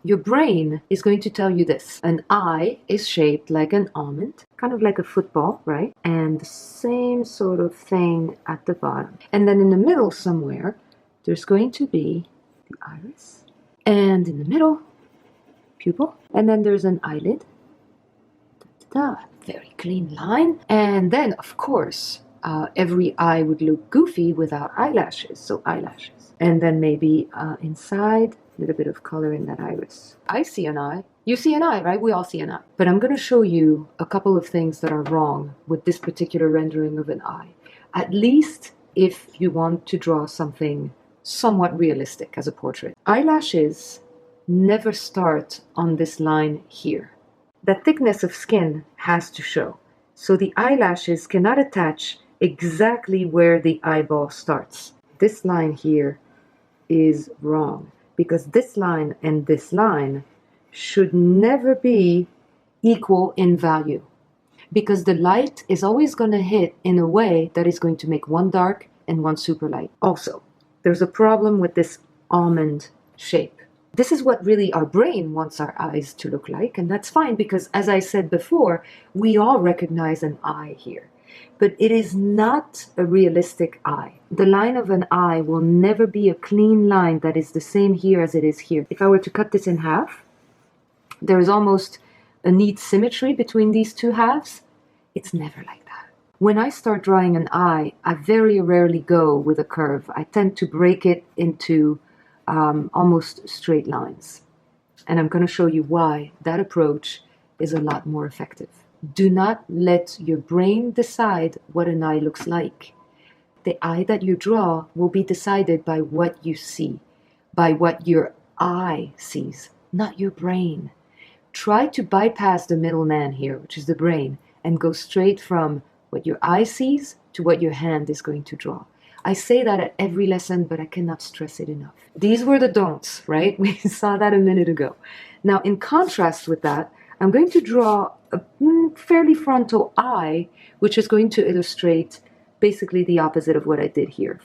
Your brain is going to tell you this. An eye is shaped like an almond, kind of like a football, right? And the same sort of thing at the bottom. And then in the middle somewhere, there's going to be the iris. And in the middle, pupil. And then there's an eyelid. Da-da-da. Very clean line. And then, of course, every eye would look goofy without eyelashes, so eyelashes. And then maybe inside, a little bit of color in that iris. I see an eye. You see an eye, right? We all see an eye. But I'm going to show you a couple of things that are wrong with this particular rendering of an eye. At least if you want to draw something somewhat realistic as a portrait. Eyelashes never start on this line here. The thickness of skin has to show. So the eyelashes cannot attach exactly where the eyeball starts. This line here is wrong because this line and this line should never be equal in value because the light is always going to hit in a way that is going to make one dark and one super light. Also, there's a problem with this almond shape. This is what really our brain wants our eyes to look like, and that's fine because, as I said before, we all recognize an eye here. But it is not a realistic eye. The line of an eye will never be a clean line that is the same here as it is here. If I were to cut this in half, there is almost a neat symmetry between these two halves. It's never like that. When I start drawing an eye, I very rarely go with a curve. I tend to break it into almost straight lines. And I'm going to show you why that approach is a lot more effective. Do not let your brain decide what an eye looks like. The eye that you draw will be decided by what you see, by what your eye sees, not your brain. Try to bypass the middleman here, which is the brain, and go straight from what your eye sees to what your hand is going to draw. I say that at every lesson, but I cannot stress it enough. These were the don'ts, right? We saw that a minute ago. Now, in contrast with that, I'm going to draw a fairly frontal eye, which is going to illustrate basically the opposite of what I did here.